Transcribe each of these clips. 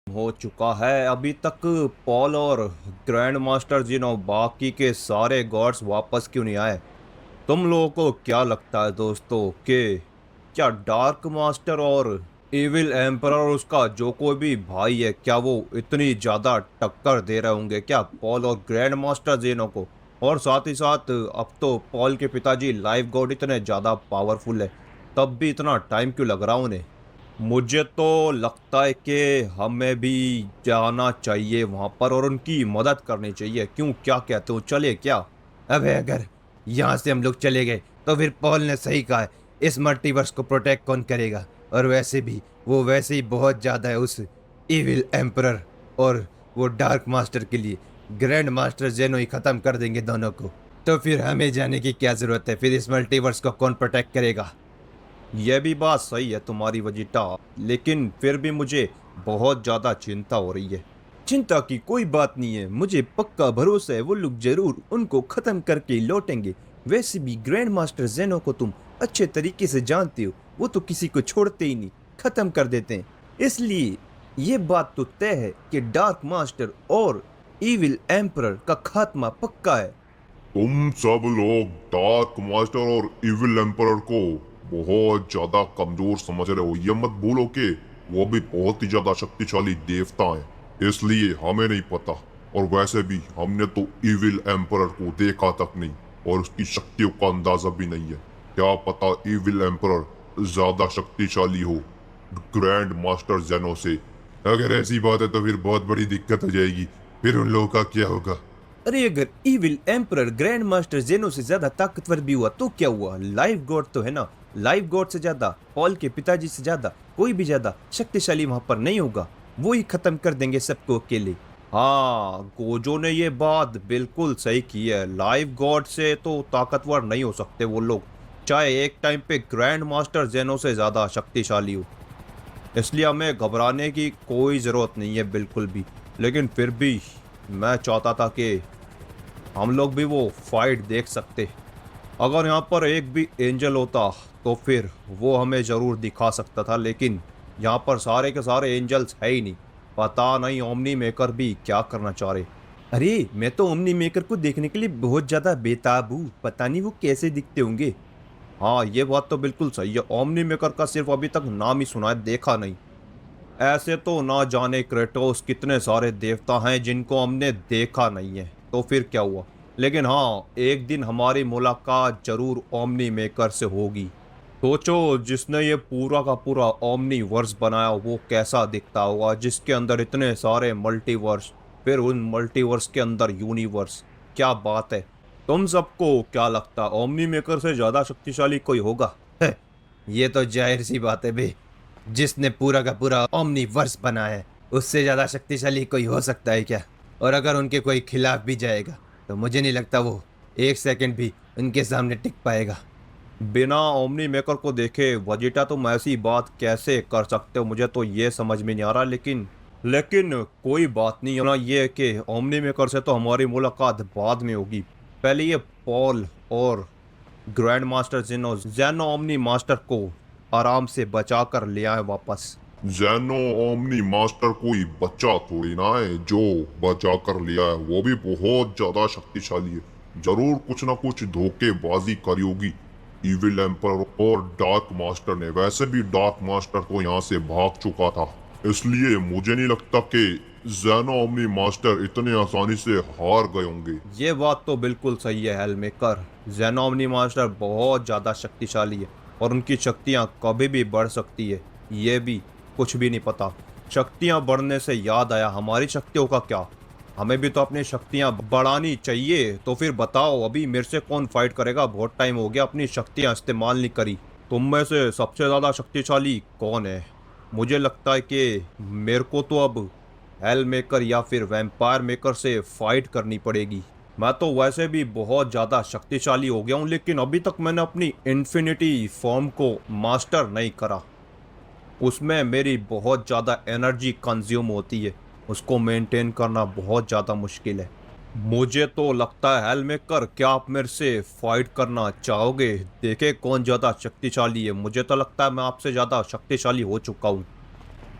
हो चुका है। अभी तक पॉल और ग्रैंड मास्टर जिनो बाकी के सारे गॉड्स वापस क्यों नहीं आए? तुम लोगों को क्या लगता है दोस्तों कि क्या डार्क मास्टर और इविल एम्परर और उसका जो कोई भी भाई है, क्या वो इतनी ज्यादा टक्कर दे रहे होंगे क्या पॉल और ग्रैंड मास्टर जिनो को? और साथ ही साथ अब तो पॉल के पिताजी लाइफ गॉड इतने ज्यादा पावरफुल है, तब भी इतना टाइम क्यों लग रहा उन्हें? मुझे तो लगता है कि हमें भी जाना चाहिए वहां पर और उनकी मदद करनी चाहिए। क्यों, क्या कहते हो, चले क्या? अबे अगर यहाँ से हम लोग चले गए तो फिर पॉल ने सही कहा है। इस मल्टीवर्स को प्रोटेक्ट कौन करेगा? और वैसे भी वो वैसे ही बहुत ज्यादा है उस इविल एम्परर और वो डार्क मास्टर के लिए। ग्रैंड मास्टर जेनो ही खत्म कर देंगे दोनों को। तो फिर हमें जाने की क्या जरूरत है? फिर इस मल्टीवर्स को कौन प्रोटेक्ट करेगा? यह भी बात सही है तुम्हारी वजीटा, लेकिन फिर भी मुझे बहुत ज्यादा चिंता हो रही है। चिंता की कोई बात नहीं है, मुझे पक्का भरोसा है वो लोग जरूर उनको खत्म करके ही लौटेंगे। वैसे भी ग्रैंड मास्टर जेनो को तुम अच्छे तरीके से जानते हो, वो तो किसी को छोड़ते ही नहीं, खत्म कर देते हैं। इसलिए ये बात तो तय है कि डार्क मास्टर और इविल एम्परर का खात्मा पक्का है। तुम सब लोग डार्क मास्टर और इविल एम्परर को बहुत ज्यादा कमजोर समझ रहे हो। ये मत भूलो कि वो भी बहुत ही ज्यादा शक्तिशाली देवता हैं, इसलिए हमें नहीं पता। और वैसे भी हमने तो इविल एम्परर को देखा तक नहीं और उसकी शक्तियों का अंदाजा भी नहीं है। क्या पता इविल एम्परर ज्यादा शक्तिशाली हो ग्रैंड मास्टर जेनो से। अगर ऐसी बात है तो फिर बहुत बड़ी दिक्कत हो जाएगी। फिर उन लोगों का क्या होगा? अरे अगर इविल एम्परर ग्रैंड मास्टर जेनो से ज्यादा ताकतवर भी हुआ तो क्या हुआ? लाइफ गॉड तो है ना। लाइफ गॉड से ज्यादा, पॉल के पिताजी से ज्यादा, कोई भी ज्यादा शक्तिशाली वहां पर नहीं होगा। वो ही खत्म कर देंगे सबको अकेले। हाँ, गोजो ने ये बात बिल्कुल सही की है। लाइफ गॉड से तो ताकतवर नहीं हो सकते वो लोग, चाहे एक टाइम पे ग्रैंड मास्टर जेनो से ज्यादा शक्तिशाली हो। इसलिए हमें घबराने की कोई जरूरत नहीं है बिल्कुल भी। लेकिन फिर भी मैं चाहता था कि हम लोग भी वो फाइट देख सकते। अगर यहाँ पर एक भी एंजल होता तो फिर वो हमें जरूर दिखा सकता था, लेकिन यहाँ पर सारे के सारे एंजल्स है ही नहीं। पता नहीं ओमनी मेकर भी क्या करना चाह रहे। अरे मैं तो ओमनी मेकर को देखने के लिए बहुत ज्यादा बेताब हूँ, पता नहीं वो कैसे दिखते होंगे। हाँ, ये बात तो बिल्कुल सही है। ओमनी मेकर का सिर्फ अभी तक नाम ही सुना है, देखा नहीं। ऐसे तो ना जाने क्रेटोस कितने सारे देवता हैं जिनको हमने देखा नहीं है, तो फिर क्या हुआ। लेकिन हाँ, एक दिन हमारी मुलाकात जरूर ओमनी मेकर से होगी। सोचो, जिसने ये पूरा का पूरा ओमनी वर्स बनाया वो कैसा दिखता होगा, जिसके अंदर इतने सारे मल्टीवर्स, फिर उन मल्टीवर्स के अंदर यूनिवर्स। क्या बात है। तुम सबको क्या लगता है ओमनी मेकर से ज्यादा शक्तिशाली कोई होगा? ये तो जाहिर सी बात है बे। जिसने पूरा का पूरा ओमनीवर्स बनाया है, उससे ज्यादा शक्तिशाली कोई हो सकता है क्या? और अगर उनके कोई खिलाफ भी जाएगा तो मुझे नहीं लगता वो एक सेकंड भी उनके सामने टिक पाएगा। बिना ओमनी मेकर को देखे वजीटा तुम ऐसी बात कैसे कर सकते हो? मुझे तो ये समझ में नहीं आ रहा। लेकिन कोई बात नहीं, होना ये है कि ओमनी मेकर से तो हमारी मुलाकात बाद में होगी। पहले ये पॉल और ग्रैंड मास्टर जिनो जैनो ओमनी मास्टर को आराम से बचा कर ले आए वापस। जैनो ओमनी मास्टर कोई बच्चा थोड़ी ना है जो बचा कर लिया है। वो भी बहुत ज्यादा शक्तिशाली है। जरूर कुछ ना कुछ धोखेबाजी करी होगी इविल एम्पर और डार्क मास्टर ने। वैसे भी डार्क मास्टर तो यहाँ से भाग चुका था, इसलिए मुझे नहीं लगता कि जैनो ओमनी मास्टर इतने आसानी से हार गए होंगे। ये बात तो बिल्कुल सही है हेलमेकर। जैनो ओमनी मास्टर बहुत ज़्यादा शक्तिशाली है और उनकी शक्तियाँ कभी भी बढ़ सकती है, ये भी कुछ भी नहीं पता। शक्तियाँ बढ़ने से याद आया, हमारी शक्तियों का क्या? हमें भी तो अपनी शक्तियाँ बढ़ानी चाहिए। तो फिर बताओ, अभी मेरे से कौन फाइट करेगा? बहुत टाइम हो गया अपनी शक्तियाँ इस्तेमाल नहीं करी। तुम में से सबसे ज़्यादा शक्तिशाली कौन है? मुझे लगता है कि मेरे को तो अब हेल मेकर या फिर वैम्पायर मेकर से फाइट करनी पड़ेगी। मैं तो वैसे भी बहुत ज़्यादा शक्तिशाली हो गया हूँ, लेकिन अभी तक मैंने अपनी इन्फिनिटी फॉर्म को मास्टर नहीं करा। उसमें मेरी बहुत ज़्यादा एनर्जी कंज्यूम होती है, उसको मेंटेन करना बहुत ज़्यादा मुश्किल है। मुझे तो लगता है हेलमेकर, क्या आप मेरे से फाइट करना चाहोगे? देखे कौन ज़्यादा शक्तिशाली है। मुझे तो लगता है मैं आपसे ज़्यादा शक्तिशाली हो चुका हूँ।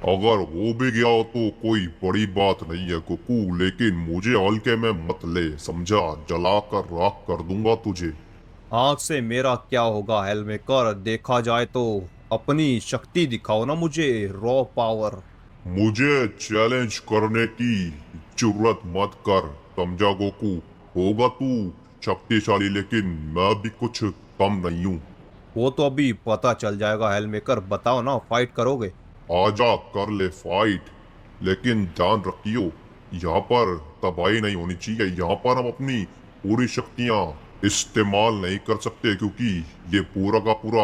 अगर हो भी गया हो तो कोई बड़ी बात नहीं है गोकू, लेकिन मुझे हल्के में मत ले, समझा? जलाकर राख कर दूंगा तुझे। आंख से मेरा क्या होगा हेलमेकर, देखा जाए तो अपनी शक्ति दिखाओ ना मुझे, रॉ पावर। मुझे चैलेंज करने की जरूरत मत कर, समझा गोकू? होगा तू शक्तिशाली, लेकिन मैं भी कुछ कम नहीं हूँ। वो तो अभी पता चल जाएगा हेलमेकर, बताओ ना, फाइट करोगे? आजा कर ले फाइट, लेकिन ध्यान रखियो यहाँ पर तबाही नहीं होनी चाहिए। यहाँ पर हम अपनी पूरी शक्तियाँ इस्तेमाल नहीं कर सकते, क्योंकि ये पूरा का पूरा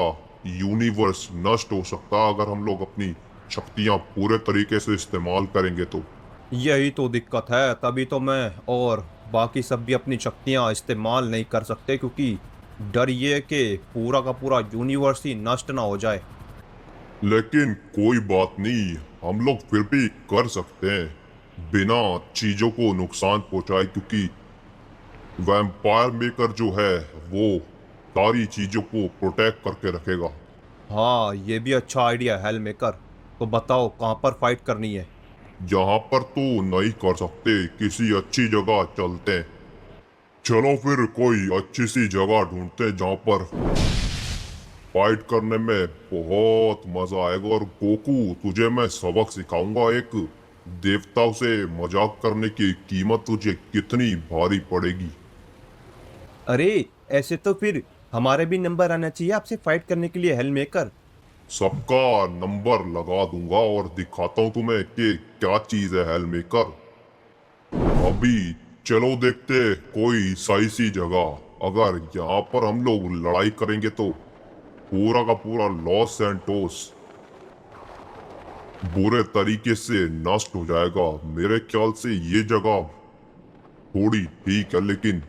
यूनिवर्स नष्ट हो सकता है अगर हम लोग अपनी शक्तियाँ पूरे तरीके से इस्तेमाल करेंगे तो। यही तो दिक्कत है, तभी तो मैं और बाकी सब भी अपनी शक्तियां इस्तेमाल नहीं कर सकते, क्योंकि डर ये है कि पूरा का पूरा यूनिवर्स ही नष्ट ना हो जाए। लेकिन कोई बात नहीं, हम लोग फिर भी कर सकते हैं बिना चीजों को नुकसान पहुंचाए, क्योंकि वैम्पायर मेकर जो है वो सारी चीजों को प्रोटेक्ट करके रखेगा। हाँ, ये भी अच्छा आइडिया है हेलमेकर। तो बताओ कहाँ पर फाइट करनी है? यहाँ पर तो नहीं कर सकते, किसी अच्छी जगह चलते हैं। चलो फिर कोई अच्छी सी जगह ढूंढते हैं जहाँ पर फाइट करने में बहुत मजा आएगा। और गोकू, तुझे मैं सबक सिखाऊंगा, एक देवताओं से मजाक करने की कीमत तुझे कितनी भारी पड़ेगी। अरे, ऐसे तो फिर हमारे भी नंबर आना चाहिए आपसे फाइट करने के लिए हेलमेकर। सबका नंबर लगा दूंगा और दिखाता हूँ तुम्हें कि क्या चीज है हेलमेकर। अभी चलो देखते कोई सही सी जगह। अगर यहाँ पर हम लोग लड़ाई करेंगे तो पूरा का पूरा लॉस सैंटोस बुरे तरीके से नष्ट हो जाएगा। मेरे ख्याल से ये जगह थोड़ी ठीक है, लेकिन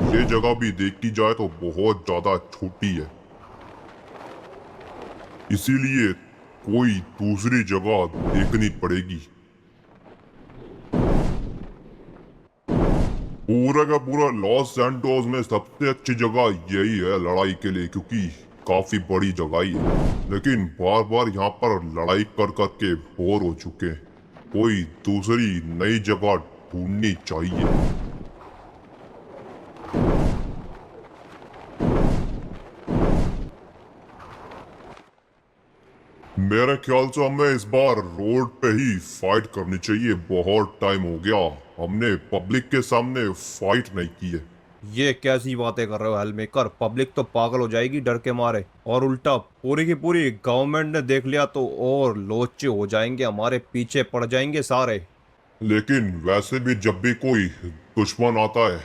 ये जगह भी देखी जाए तो बहुत ज्यादा छोटी है, इसीलिए कोई दूसरी जगह देखनी पड़ेगी। पूरा का पूरा लॉस सैंटोस में सबसे अच्छी जगह यही है लड़ाई के लिए, क्योंकि काफी बड़ी जगह ही है। लेकिन बार बार यहाँ पर लड़ाई कर करके बोर हो चुके हैं, कोई दूसरी नई जगह ढूंढनी चाहिए। मेरे ख्याल से हमें इस बार रोड पे ही फाइट करनी चाहिए। बहुत टाइम हो गया हमने पब्लिक के सामने फाइट नहीं की है। ये कैसी बातें कर रहे हो हेलमेकर? पब्लिक तो पागल हो जाएगी डर के मारे, और उल्टा पूरी की पूरी गवर्नमेंट ने देख लिया तो और लोचे हो जाएंगे, हमारे पीछे पड़ जाएंगे सारे। लेकिन वैसे भी जब भी कोई दुश्मन आता है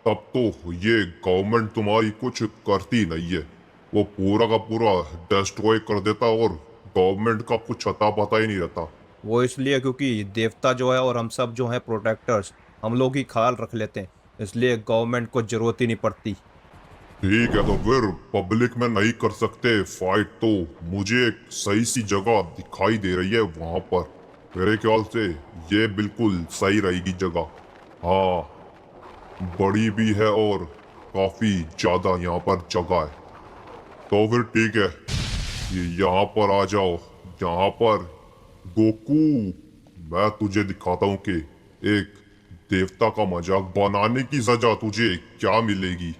तब तो ये गवर्नमेंट तुम्हारी कुछ करती नहीं है, वो पूरा का पूरा डिस्ट्रॉय कर देता और गवर्नमेंट का कुछ अता पता ही नहीं रहता। वो इसलिए क्योंकि देवता जो है और हम सब जो हैं प्रोटेक्टर्स, हम लोग ही ख्याल रख लेते हैं, इसलिए गवर्नमेंट को जरूरत ही नहीं पड़ती। ठीक है, तो फिर पब्लिक में नहीं कर सकते फाइट, तो मुझे एक सही सी जगह दिखाई दे रही है वहां पर। मेरे ख्याल से ये बिल्कुल सही रहेगी जगह। हाँ, बड़ी भी है और काफी ज्यादा यहाँ पर जगह है। तो फिर ठीक है, ये यहाँ पर आ जाओ। यहाँ पर गोकू, मैं तुझे दिखाता हूँ कि एक देवता का मजाक बनाने की सजा तुझे क्या मिलेगी।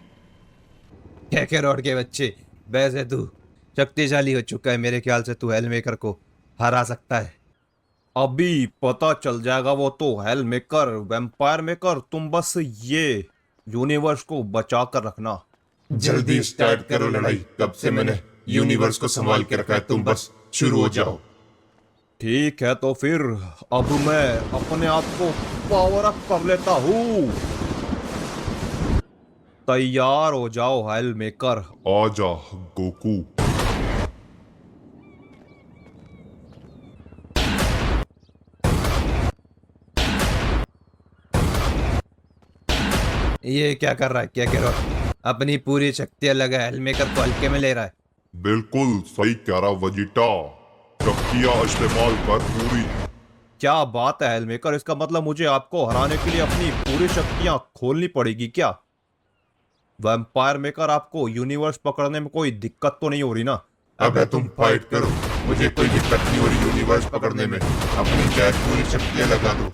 क्या क्या रोड के बच्चे, वैसे तू शक्तिशाली हो चुका है, मेरे ख्याल से तू हेलमेकर को हरा सकता है। अभी पता चल जाएगा वो तो हेलमेकर, वैम्पायर मेकर, तुम बस ये यूनिवर्स को बचा कर रखना। जल्दी स्टार्ट करो लड़ाई, कब से मैंने यूनिवर्स को संभाल के रखा है, तुम बस शुरू हो जाओ। ठीक है, तो फिर अब मैं अपने आप को पावर अप कर लेता हूँ। तैयार हो जाओ हेलमेकर। आजा गोकू। ये क्या कर रहा है, क्या कह रहा है? अपनी पूरी शक्तियां लगा हेलमेकर को हल्के में ले रहा है। बिल्कुल सही कह रहा वजीटा, शक्तियां इस्तेमाल कर पूरी। क्या बात है हेलमेकर, इसका मतलब मुझे आपको हराने के लिए अपनी पूरी शक्तियां खोलनी पड़ेगी क्या? वैम्पायर मेकर, आपको यूनिवर्स पकड़ने में कोई दिक्कत तो नहीं हो रही ना? अब तुम फाइट करो, मुझे कोई पृथ्वी और यूनिवर्स पकड़ने में अपनी शायद पूरी शक्तियां लगा दो।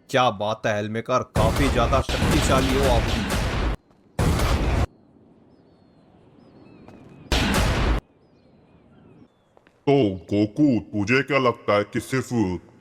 क्या बात है हेलमेकर, काफी ज्यादा शक्तिशाली हो आप। तो गोकू, तुझे क्या लगता है कि सिर्फ